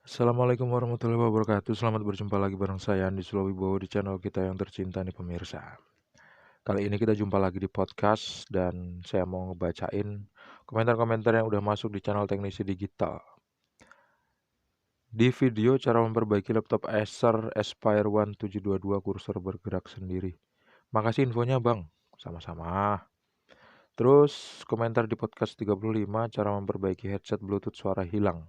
Assalamualaikum warahmatullahi wabarakatuh. Selamat berjumpa lagi bareng saya Andi Sulawibowo di channel kita yang tercinta nih pemirsa. Kali ini kita jumpa lagi di podcast dan saya mau ngebacain komentar-komentar yang udah masuk di channel Teknisi Digital. Di video cara memperbaiki laptop Acer Aspire One 722 kursor bergerak sendiri. Makasih infonya Bang. Sama-sama. Terus komentar di podcast 35 cara memperbaiki headset Bluetooth suara hilang.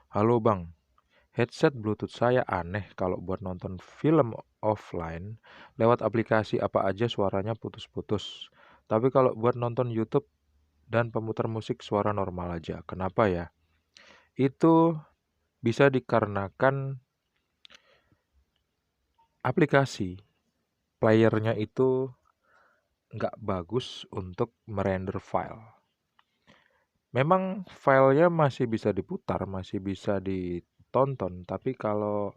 Halo Bang, headset Bluetooth saya aneh kalau buat nonton film offline lewat aplikasi apa aja suaranya putus-putus. Tapi kalau buat nonton YouTube dan pemutar musik suara normal aja. Kenapa ya? Itu bisa dikarenakan aplikasi playernya itu nggak bagus untuk merender file. Memang filenya masih bisa diputar, masih bisa ditonton, tapi kalau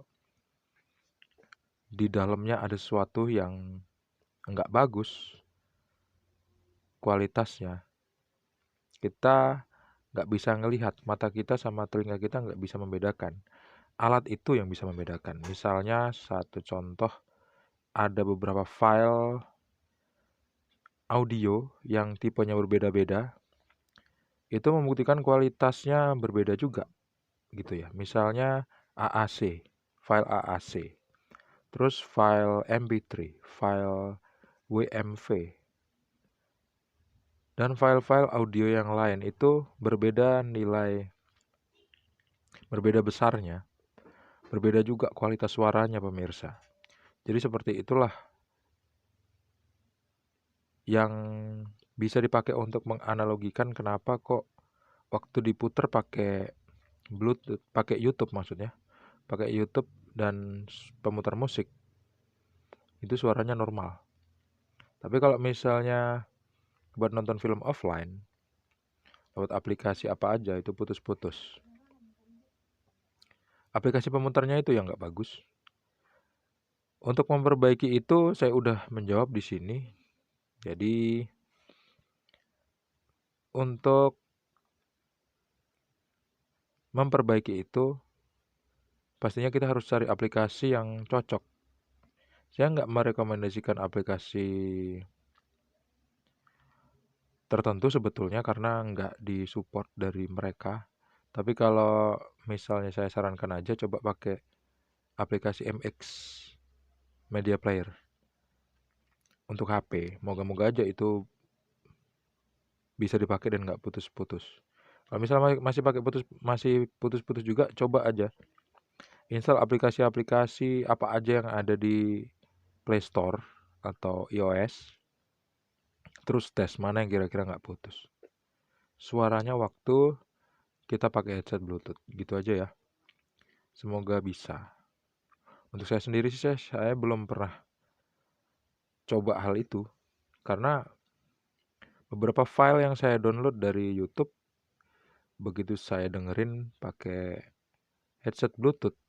di dalamnya ada sesuatu yang nggak bagus kualitasnya, kita nggak bisa ngelihat, mata kita sama telinga kita nggak bisa membedakan. Alat itu yang bisa membedakan. Misalnya satu contoh, ada beberapa file audio yang tipenya berbeda-beda, itu membuktikan kualitasnya berbeda juga gitu ya. Misalnya AAC, file AAC, terus file MP3, file WMV, dan file-file audio yang lain itu berbeda nilai, berbeda besarnya, berbeda juga kualitas suaranya pemirsa. Jadi seperti itulah yang bisa dipakai untuk menganalogikan kenapa kok waktu diputer pakai Bluetooth, pakai YouTube maksudnya, pakai YouTube dan pemutar musik itu suaranya normal. Tapi kalau misalnya buat nonton film offline lewat aplikasi apa aja itu putus-putus. Aplikasi pemutarnya itu yang nggak bagus. Untuk memperbaiki itu saya udah menjawab di sini. Jadi untuk memperbaiki itu pastinya kita harus cari aplikasi yang cocok. Saya nggak merekomendasikan aplikasi tertentu sebetulnya karena nggak disupport dari mereka. Tapi kalau misalnya saya sarankan aja coba pakai aplikasi MX Media Player untuk HP. Moga-moga aja itu bisa dipakai dan nggak putus-putus. Kalau misalnya masih putus-putus juga, coba aja install aplikasi-aplikasi apa aja yang ada di Play Store atau iOS. Terus tes mana yang kira-kira nggak putus. Suaranya waktu kita pakai headset Bluetooth. Gitu aja ya. Semoga bisa. Untuk saya sendiri sih saya belum pernah coba hal itu. Karena beberapa file yang saya download dari YouTube, begitu saya dengerin pakai headset Bluetooth,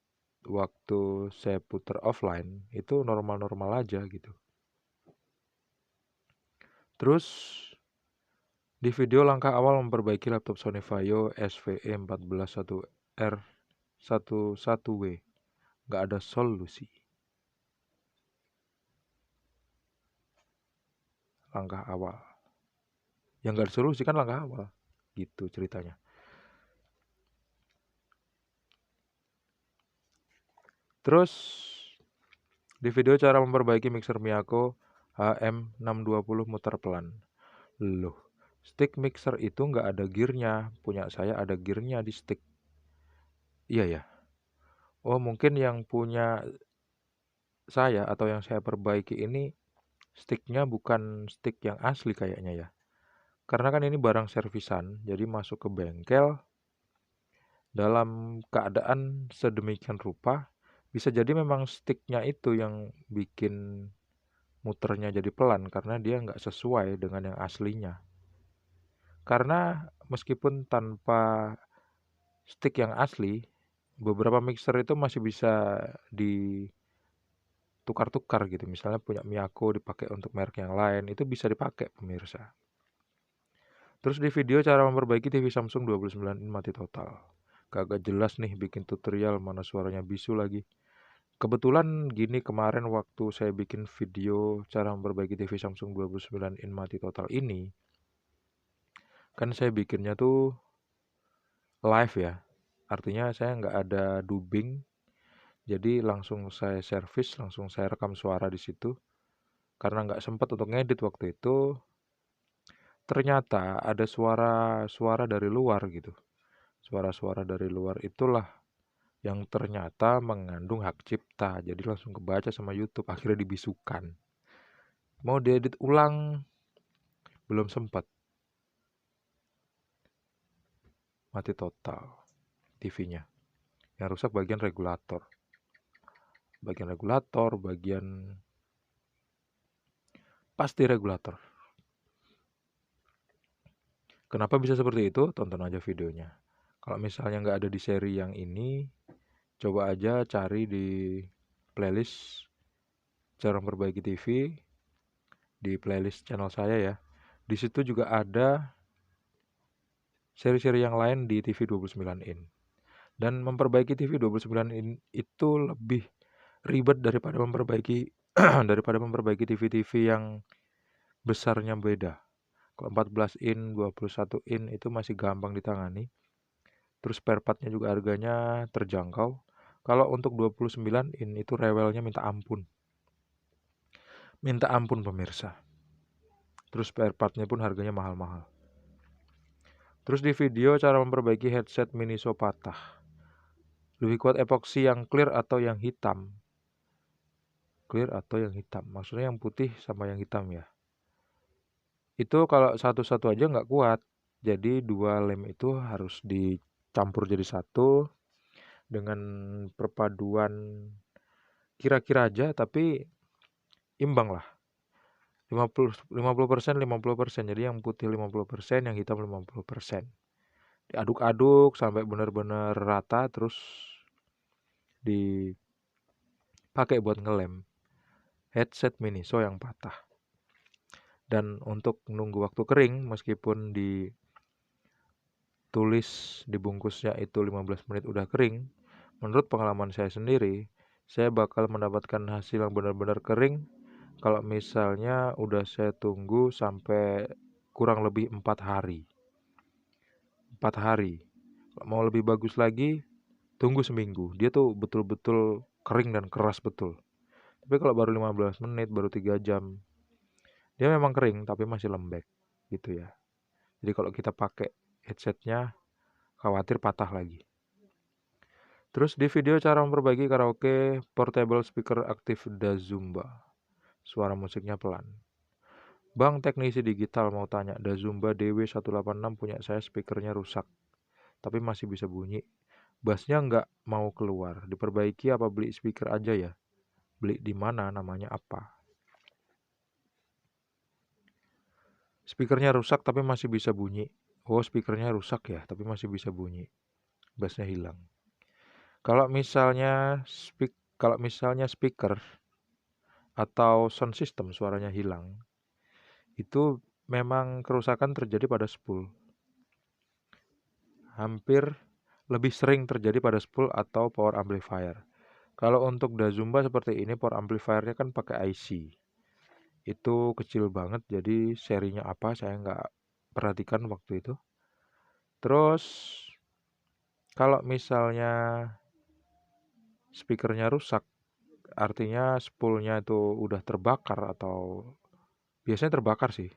waktu saya putar offline, itu normal-normal aja gitu. Terus di video langkah awal memperbaiki laptop Sony Vaio SVE141R11W, nggak ada solusi. Langkah awal. Yang nggak ada solusi kan langkah awal. Gitu ceritanya. Terus di video cara memperbaiki mixer Miyako HM620 muter pelan. Loh, stick mixer itu nggak ada gearnya. Punya saya ada gearnya di stick. Iya ya. Oh, mungkin yang punya saya atau yang saya perbaiki ini sticknya bukan stick yang asli kayaknya ya. Karena kan ini barang servisan, jadi masuk ke bengkel dalam keadaan sedemikian rupa. Bisa jadi memang sticknya itu yang bikin muternya jadi pelan karena dia nggak sesuai dengan yang aslinya. Karena meskipun tanpa stick yang asli, beberapa mixer itu masih bisa ditukar-tukar gitu. Misalnya punya Miyako dipakai untuk merek yang lain, itu bisa dipakai pemirsa. Terus di video cara memperbaiki TV Samsung 29 in mati total. kagak jelas nih bikin tutorial, mana suaranya bisu lagi. Kebetulan gini, kemarin waktu saya bikin video cara memperbaiki TV Samsung 29 in mati total ini, kan saya bikinnya tuh live ya. Artinya saya nggak ada dubbing, jadi langsung saya servis, langsung saya rekam suara di situ. Karena nggak sempat untuk ngedit waktu itu, ternyata ada suara-suara dari luar gitu. Suara-suara dari luar itulah yang ternyata mengandung hak cipta. Jadi langsung kebaca sama YouTube, akhirnya dibisukan. Mau diedit ulang, belum sempat. Mati total TV-nya. Yang rusak bagian regulator. Bagian pasti regulator. Kenapa bisa seperti itu? Tonton aja videonya. Kalau misalnya nggak ada di seri yang ini, coba aja cari di playlist cara memperbaiki TV, di playlist channel saya ya. Di situ juga ada seri-seri yang lain di TV 29 in. Dan memperbaiki TV 29 in itu lebih ribet daripada memperbaiki TV-TV yang besarnya beda. Kalau 14 in, 21 in itu masih gampang ditangani. Terus spare part-nya juga harganya terjangkau. Kalau untuk 29 in itu rewelnya minta ampun. Minta ampun pemirsa. Terus spare part-nya pun harganya mahal-mahal. Terus di video cara memperbaiki headset Miniso patah. Lebih kuat epoksi yang clear atau yang hitam? Clear atau yang hitam? Maksudnya yang putih sama yang hitam ya. Itu kalau satu-satu aja nggak kuat. Jadi dua lem itu harus dicampur jadi satu dengan perpaduan kira-kira aja, tapi imbang lah. 50%, 50%. Jadi yang putih 50%, yang hitam 50%. Diaduk-aduk sampai benar-benar rata, terus dipakai buat ngelem headset Miniso yang patah. Dan untuk nunggu waktu kering, meskipun ditulis di bungkusnya itu 15 menit udah kering, menurut pengalaman saya sendiri, saya bakal mendapatkan hasil yang benar-benar kering kalau misalnya udah saya tunggu sampai kurang lebih 4 hari. 4 hari. Kalau mau lebih bagus lagi, tunggu seminggu. Dia tuh betul-betul kering dan keras betul. Tapi kalau baru 15 menit, baru 3 jam, dia memang kering tapi masih lembek gitu ya. Jadi kalau kita pakai headsetnya, khawatir patah lagi. Terus di video cara memperbaiki karaoke portable speaker aktif Dazumba. Suara musiknya pelan. Bang, teknisi digital mau tanya, Dazumba DW186 punya saya speakernya rusak, tapi masih bisa bunyi. Bassnya nggak mau keluar. Diperbaiki apa beli speaker aja ya? Beli di mana? Namanya apa? Speakernya rusak tapi masih bisa bunyi. Oh, speakernya rusak ya, tapi masih bisa bunyi. Bassnya hilang. Kalau misalnya speaker atau sound system suaranya hilang, itu memang kerusakan terjadi pada spool. Hampir lebih sering terjadi pada spool atau power amplifier. Kalau untuk Dazumba seperti ini, power amplifiernya kan pakai IC. Itu kecil banget, jadi serinya apa saya nggak perhatikan waktu itu. Terus kalau misalnya speakernya rusak, artinya spoolnya itu udah terbakar atau biasanya terbakar sih,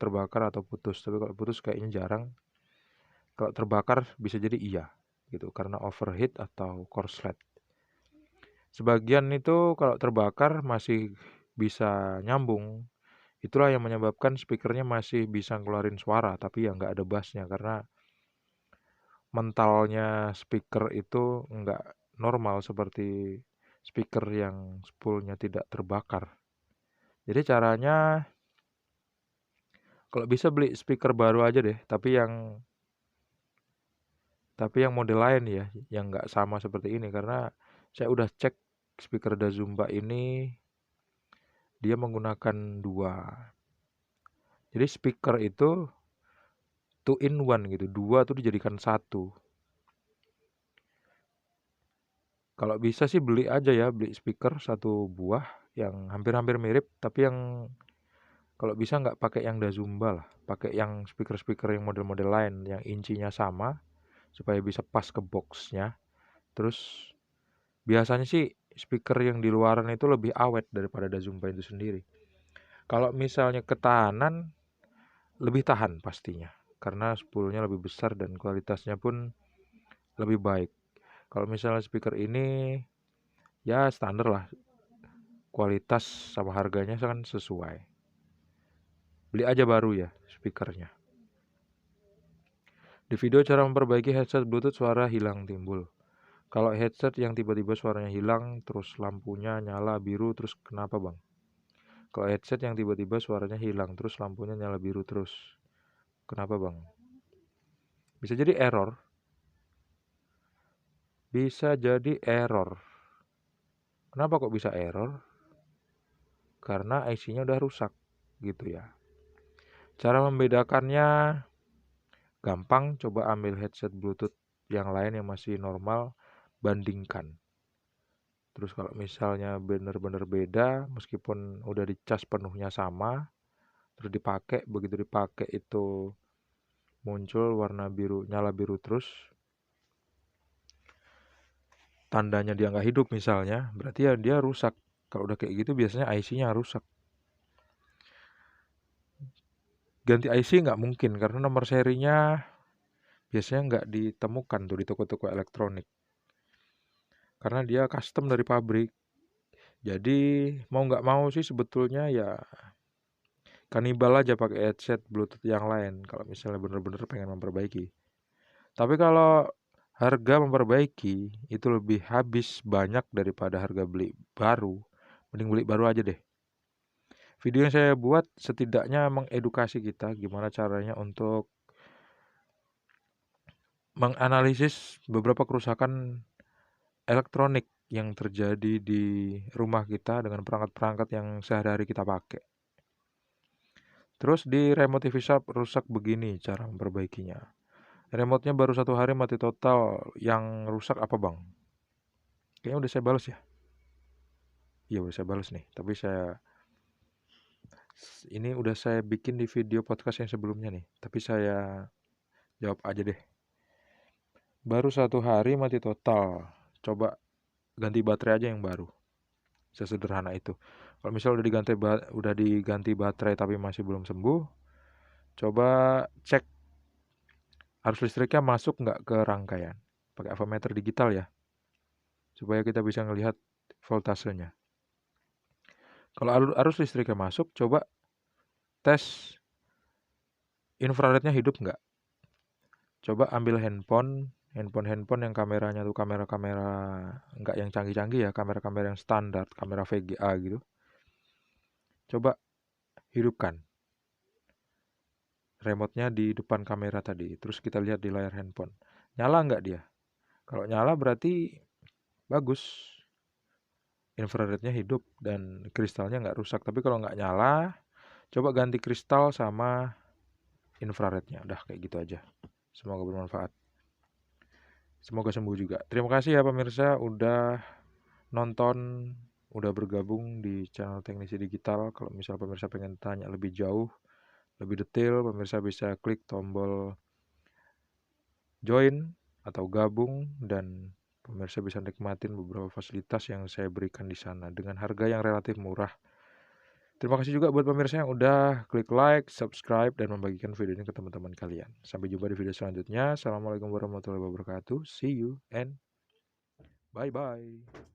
terbakar atau putus. Tapi kalau putus kayaknya jarang. Kalau terbakar bisa jadi iya gitu karena overheat atau korslet. Sebagian itu kalau terbakar masih bisa nyambung. Itulah yang menyebabkan speakernya masih bisa ngeluarin suara tapi ya nggak ada bassnya karena mentalnya speaker itu nggak normal seperti speaker yang spoolnya tidak terbakar. Jadi caranya kalau bisa beli speaker baru aja deh, tapi yang model lain ya, yang nggak sama seperti ini karena saya udah cek speaker Dazumba ini dia menggunakan dua. Jadi speaker itu two in one gitu, dua tuh dijadikan satu. Kalau bisa sih beli aja ya, beli speaker satu buah yang hampir-hampir mirip, tapi yang kalau bisa nggak pakai yang Dazumba lah, pakai yang speaker-speaker yang model-model lain yang incinya sama supaya bisa pas ke boxnya. Terus biasanya sih speaker yang di luaran itu lebih awet daripada Dazumba itu sendiri. Kalau misalnya ketahanan, lebih tahan pastinya, karena spoolnya lebih besar dan kualitasnya pun lebih baik. Kalau misalnya speaker ini ya standar lah, kualitas sama harganya kan sesuai. Beli aja baru ya speakernya. Di video cara memperbaiki headset Bluetooth suara hilang timbul. Kalau headset yang tiba-tiba suaranya hilang, terus lampunya nyala biru, terus kenapa bang? Kalau headset yang tiba-tiba suaranya hilang, terus lampunya nyala biru terus, kenapa bang? Bisa jadi error. Bisa jadi error. Kenapa kok bisa error? Karena IC-nya udah rusak, gitu ya. Cara membedakannya gampang, coba ambil headset Bluetooth yang lain yang masih normal, bandingkan. Terus kalau misalnya benar-benar beda, meskipun udah dicas penuhnya sama, terus dipakai, begitu dipakai itu muncul warna biru, nyala biru terus, tandanya dia nggak hidup misalnya, berarti ya dia rusak. Kalau udah kayak gitu biasanya IC-nya rusak. Ganti IC nggak mungkin karena nomor serinya biasanya nggak ditemukan tuh di toko-toko elektronik. Karena dia custom dari pabrik. Jadi mau nggak mau sih sebetulnya ya kanibal aja pakai headset Bluetooth yang lain kalau misalnya bener-bener pengen memperbaiki. Tapi kalau harga memperbaiki itu lebih habis banyak daripada harga beli baru, mending beli baru aja deh. Video yang saya buat setidaknya mengedukasi kita gimana caranya untuk menganalisis beberapa kerusakan elektronik yang terjadi di rumah kita dengan perangkat-perangkat yang sehari-hari kita pakai. Terus di remote TV shop rusak begini cara memperbaikinya. Remote-nya baru 1 hari mati total. Yang rusak apa bang? Kayaknya udah saya balas ya. Iya udah saya balas nih. Tapi ini udah saya bikin di video podcast yang sebelumnya nih. Tapi saya jawab aja deh. Baru 1 hari mati total. Coba ganti baterai aja yang baru. Sesederhana itu. Kalau misalnya udah diganti baterai tapi masih belum sembuh, coba cek arus listriknya masuk nggak ke rangkaian. Pakai avometer digital ya, supaya kita bisa ngelihat voltasenya. Kalau arus listriknya masuk, coba tes infrarednya hidup nggak. Coba ambil handphone yang kameranya tuh kamera-kamera nggak yang canggih-canggih ya, kamera-kamera yang standar, kamera VGA gitu. Coba hidupkan remote-nya di depan kamera tadi, terus kita lihat di layar handphone. Nyala nggak dia? Kalau nyala berarti bagus, infrarednya hidup dan kristalnya nggak rusak. Tapi kalau nggak nyala, coba ganti kristal sama infrarednya. Udah kayak gitu aja. Semoga bermanfaat. Semoga sembuh juga. Terima kasih ya pemirsa udah nonton, udah bergabung di channel Teknisi Digital. Kalau misal pemirsa pengen tanya lebih jauh, lebih detail, pemirsa bisa klik tombol join atau gabung dan pemirsa bisa nikmatin beberapa fasilitas yang saya berikan di sana dengan harga yang relatif murah. Terima kasih juga buat pemirsa yang udah klik like, subscribe, dan membagikan video ini ke teman-teman kalian. Sampai jumpa di video selanjutnya. Assalamualaikum warahmatullahi wabarakatuh. See you and bye-bye.